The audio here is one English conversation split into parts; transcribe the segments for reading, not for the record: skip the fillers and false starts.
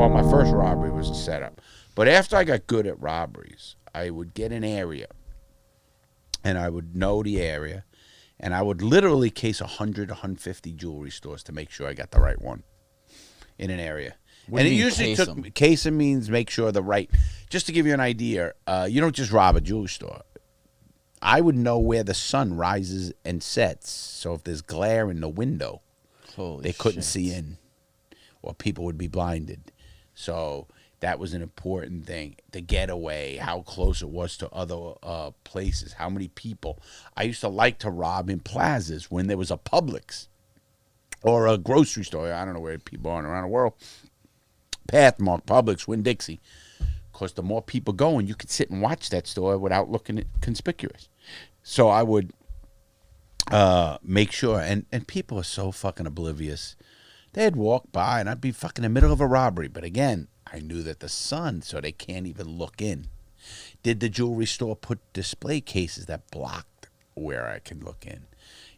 Well, my first robbery was a setup. But after I got good at robberies, I would get an area, and I would know the area, and I would literally case 100, 150 jewelry stores to make sure I got the right one in an area. What And do it you mean usually case took 'em? casing means make sure the right. Just to give you an idea, you don't just rob a jewelry store. I would know where the sun rises and sets. So if there's glare in the window, Holy they couldn't shit. see in, or people would be blinded. So that was an important thing. The getaway, how close it was to other places, how many people. I used to like to rob in plazas when there was a Publix or a grocery store. I don't know where people are around the world. Pathmark, Publix, Winn-Dixie. Because the more people going, you could sit and watch that store without looking conspicuous. So I would make sure, and people are so fucking oblivious. They'd walk by, and I'd be fucking in the middle of a robbery. But again, I knew that the sun, so they can't even look in. Did the jewelry store put display cases that blocked where I can look in?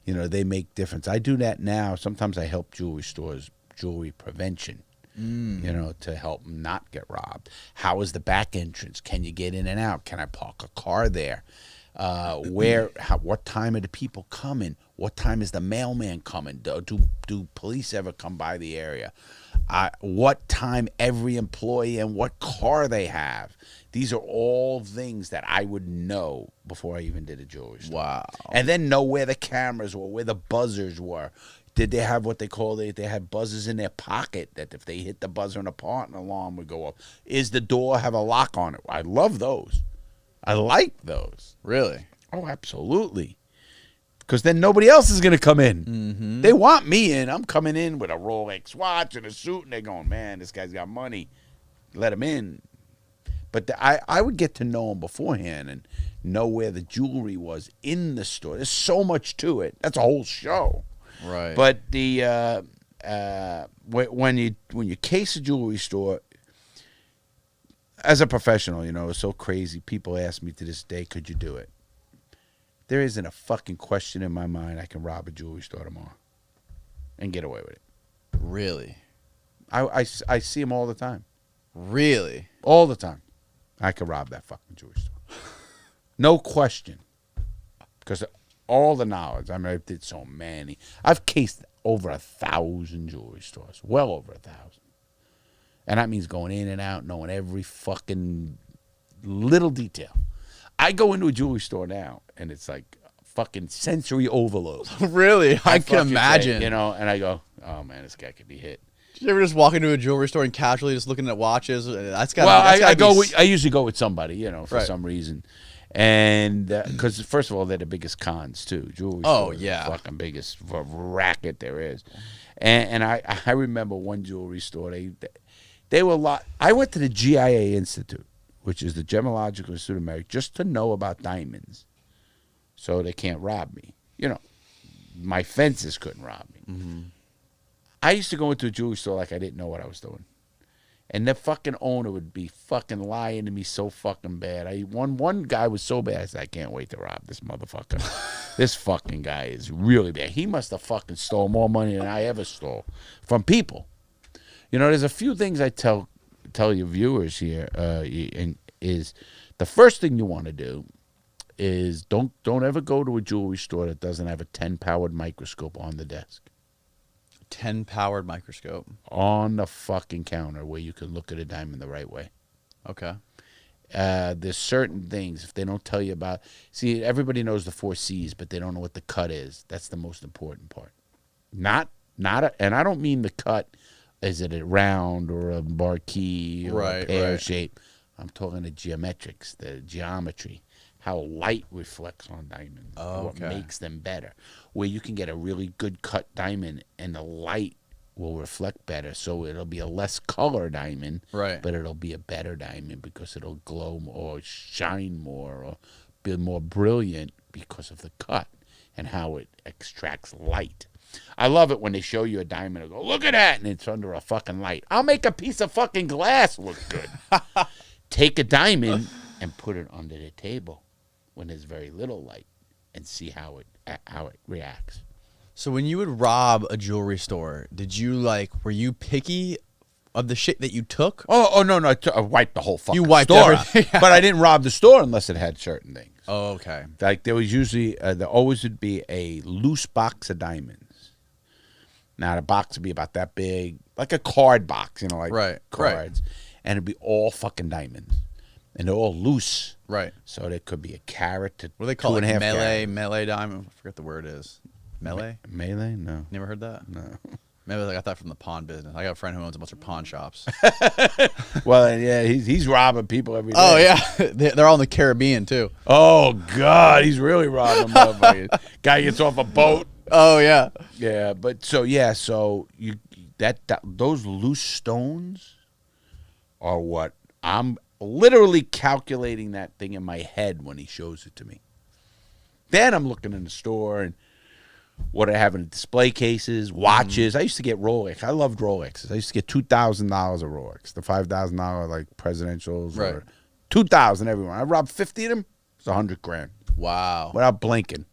You know, they make difference. I do that now. Sometimes I help jewelry stores, jewelry prevention. You know, to help them not get robbed. How is the back entrance? Can you get in and out? Can I park a car there? What time are the people coming? What time is the mailman coming? Do police ever come by the area? What time every employee and what car they have? These are all things that I would know before I even did a jewelry store. Wow. And then know where the cameras were, where the buzzers were. Did they have what they call they had buzzers in their pocket that if they hit the buzzer in a part, an alarm would go off? Is the door have a lock on it? I love those. I like those. Really? Oh, absolutely. Because then nobody else is going to come in. Mm-hmm. They want me in. I'm coming in with a Rolex watch and a suit, and they're going, man, this guy's got money. Let him in. But I would get to know him beforehand and know where the jewelry was in the store. There's so much to it. That's a whole show. Right. But the when you case a jewelry store, as a professional, you know, it's so crazy. People ask me to this day, could you do it? There isn't a fucking question in my mind I can rob a jewelry store tomorrow and get away with it. Really? I see them all the time. Really? All the time. I could rob that fucking jewelry store. No question. Because all the knowledge. I mean, I did so many. I've cased over 1,000 jewelry stores. Well over 1,000. And that means going in and out, knowing every fucking little detail. I go into a jewelry store now, and it's like fucking sensory overload. Really? I can fucking imagine. say, you know, and I go, oh, man, this guy could be hit. Did you ever just walk into a jewelry store and casually just looking at watches? That's got. Well, be I usually go with somebody, you know, for Right. some reason. And because, first of all, they're the biggest cons, too. Jewelry stores are yeah. the fucking biggest racket there is. And I remember one jewelry store, they were a lot. I went to the GIA Institute, which is the Gemological Institute of America, just to know about diamonds so they can't rob me. You know, my fences couldn't rob me. Mm-hmm. I used to go into a jewelry store like I didn't know what I was doing. And the fucking owner would be fucking lying to me so fucking bad. One guy was so bad, I said, I can't wait to rob this motherfucker. This fucking guy is really bad. He must have fucking stole more money than I ever stole from people. You know, there's a few things I tell your viewers here, and is the first thing you want to do is don't ever go to a jewelry store that doesn't have a 10-powered microscope on the desk. 10 powered microscope. On the fucking counter where you can look at a diamond the right way. Okay. There's certain things, if they don't tell you about... See, everybody knows the 4 C's, but they don't know what the cut is. That's the most important part. And I don't mean the cut, is it a round or a marquee or a pear shape. I'm talking the geometrics, the geometry. How light reflects on diamonds, what makes them better. Where you can get a really good cut diamond and the light will reflect better, so it'll be a less color diamond, right? But it'll be a better diamond because it'll glow more, or shine more, or be more brilliant because of the cut and how it extracts light. I love it when they show you a diamond and go, look at that, and it's under a fucking light. I'll make a piece of fucking glass look good. Take a diamond and put it under the table when there's very little light and see how it reacts. So when you would rob a jewelry store, were you picky of the shit that you took? Oh no, I wiped the whole fucking wiped store everything out. But I didn't rob the store unless it had certain things. Oh, okay. Like there was usually, there always would be a loose box of diamonds. Now the box would be about that big, like a card box, like cards, and it'd be all fucking diamonds, and they're all loose. Right. So there could be a carat to What do they call it? 2.5 Melee diamond. I forget the word is. Melee? Melee? No. Never heard that? No. Maybe I got that from the pawn business. I got a friend who owns a bunch of pawn shops. Well, yeah, he's robbing people every day. Oh, yeah. They're all in the Caribbean, too. Oh, God, he's really robbing motherfuckers. Guy gets off a boat. Oh, yeah. Yeah, but so you those loose stones are what I'm literally calculating that thing in my head when he shows it to me. Then I'm looking in the store and what I have in display cases, watches. I used to get Rolex. I loved Rolexes. I used to get $2,000 of Rolex, the $5,000 like presidentials, right? or $2,000 everyone. I robbed 50 of them. It's $100,000. Wow! Without blinking,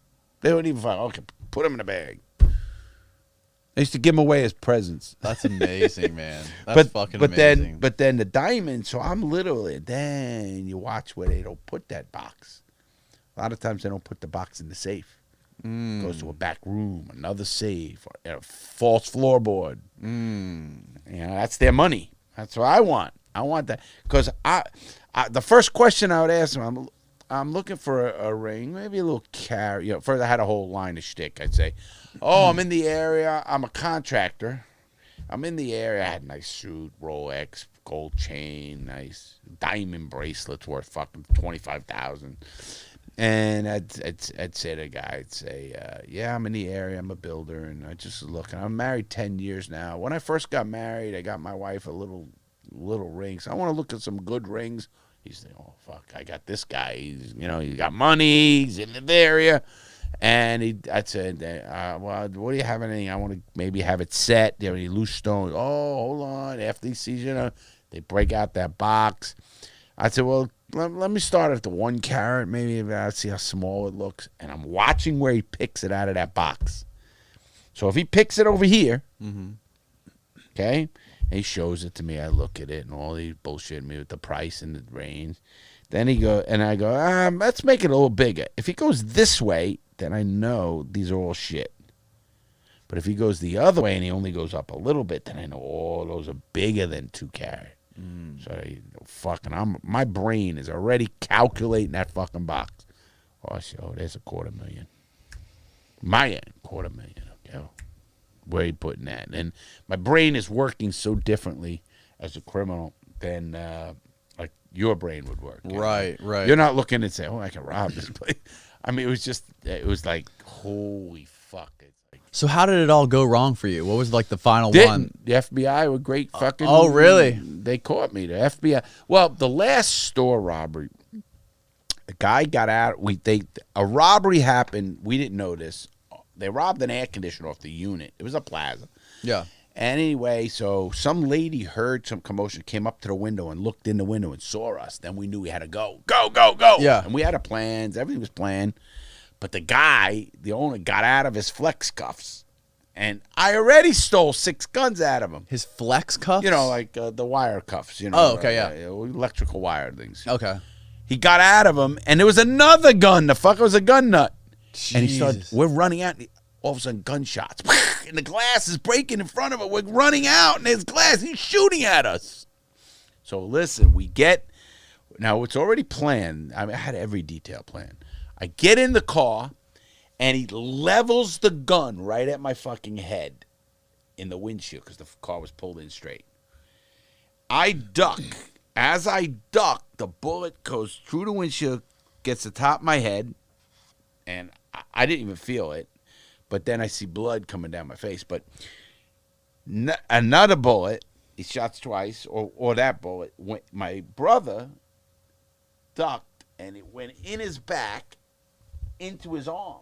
they wouldn't even find. Okay, put them in a bag. I used to give them away as presents. That's amazing, man. That's fucking amazing. But then the diamond. So I'm literally. Then you watch where they don't put that box. A lot of times they don't put the box in the safe. Goes to a back room, another safe, or a false floorboard. That's their money. That's what I want. I want that because the first question I would ask them, I'm looking for a ring, maybe a little carat. First I had a whole line of shtick. I'd say, I'm in the area. I'm a contractor. I'm in the area. I had a nice suit, Rolex, gold chain, nice diamond bracelets worth fucking $25,000. And I'd say to the guy, I'm in the area. I'm a builder, and I just looking. I'm married 10 years now. When I first got married, I got my wife a little ring. So I want to look at some good rings. He's like, oh, fuck, I got this guy. He's got money. He's in the area. And I'd say, well, what do you have? Anything? I want to maybe have it set. Do you have any loose stones? Oh, hold on. After he sees, they break out that box. I'd say, well, let me start at the 1 carat. Maybe I'll see how small it looks. And I'm watching where he picks it out of that box. So if he picks it over here, okay, and he shows it to me, I look at it and all he bullshit me with the price and the range. Then I go, let's make it a little bigger. If he goes this way, then I know these are all shit. But if he goes the other way and he only goes up a little bit, then I know, those are bigger than 2 carat. So my brain is already calculating that fucking box. Oh, there's $250,000. My end, $250,000. Okay, where are you putting that? And my brain is working so differently as a criminal than like your brain would work. Right. You're not looking and say, I can rob this place. I mean, it was like, holy fuck. So how did it all go wrong for you? What was like the final one? The FBI were great fucking. Oh, really? They caught me. The FBI. Well, the last store robbery, the guy got out. A robbery happened. We didn't know this. They robbed an air conditioner off the unit. It was a plaza. Yeah. Anyway, so some lady heard some commotion, came up to the window and looked in the window and saw us. Then we knew we had to go. Go. Yeah. And we had our plans. Everything was planned. But the owner, got out of his flex cuffs. And I already stole 6 guns out of him. His flex cuffs? Like the wire cuffs. Oh, okay, yeah. Electrical wire things. Okay. He got out of them, and there was another gun. The fucker was a gun nut. Jesus. And he started, we're running out, and all of a sudden, gunshots. And the glass is breaking in front of it. We're running out, and there's glass. He's shooting at us. So listen, now it's already planned. I had every detail planned. I get in the car, and he levels the gun right at my fucking head in the windshield because the car was pulled in straight. I duck. As I duck, the bullet goes through the windshield, gets the top of my head, and I didn't even feel it. But then I see blood coming down my face. But another bullet, he shots twice, or that bullet, my brother ducked, and it went in his back, into his arm.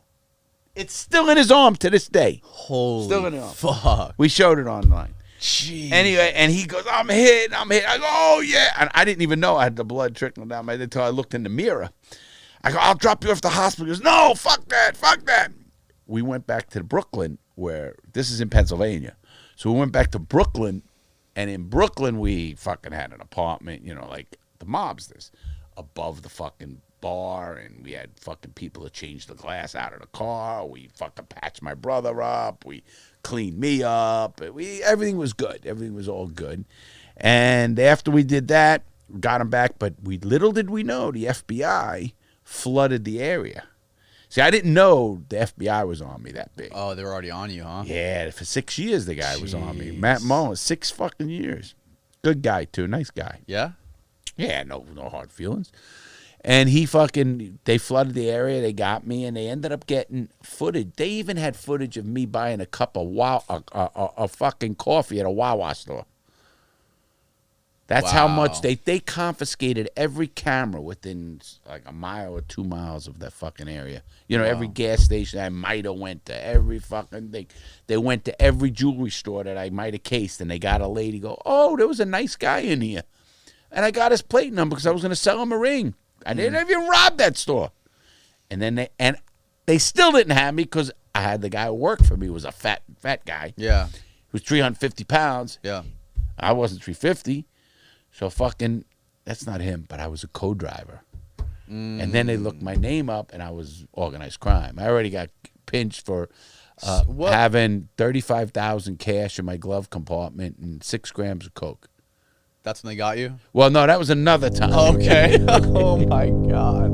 It's still in his arm to this day. Holy still in his arm. Fuck. We showed it online. Jeez. Anyway, and he goes, I'm hit. I go, oh, yeah. And I didn't even know I had the blood trickling down my head until I looked in the mirror. I go, I'll drop you off to the hospital. He goes, no, fuck that. We went back to Brooklyn, where this is in Pennsylvania. So we went back to Brooklyn, And in Brooklyn, we fucking had an apartment, you know, like the mobsters, above the fucking bar, and we had fucking people to change the glass out of the car. We fucking patched my brother up. We cleaned me up. Everything was good. Everything was all good. And after we did that, got him back. But little did we know the FBI flooded the area. See, I didn't know the FBI was on me that big. Oh, they were already on you, huh? Yeah, for 6 years the guy was on me. Jeez. Matt Mullins, 6 fucking years. Good guy too, nice guy. Yeah? Yeah, no hard feelings. And they flooded the area. They got me, and they ended up getting footage. They even had footage of me buying a cup of fucking coffee at a Wawa store. That's how much they confiscated every camera within like a mile or 2 miles of that fucking area. You know, every gas station I might have went to, every fucking thing. They went to every jewelry store that I might have cased, and they got a lady go, "Oh, there was a nice guy in here." And I got his plate number because I was going to sell him a ring. I didn't even rob that store. And then they still didn't have me because I had the guy who worked for me was a fat guy. Yeah. He was 350 pounds. Yeah. I wasn't 350. So fucking, that's not him, but I was a co-driver. And then they looked my name up, and I was organized crime. I already got pinched for having 35,000 cash in my glove compartment and 6 grams of coke. That's when they got you? Well, no, that was another time. Okay. Oh, my God.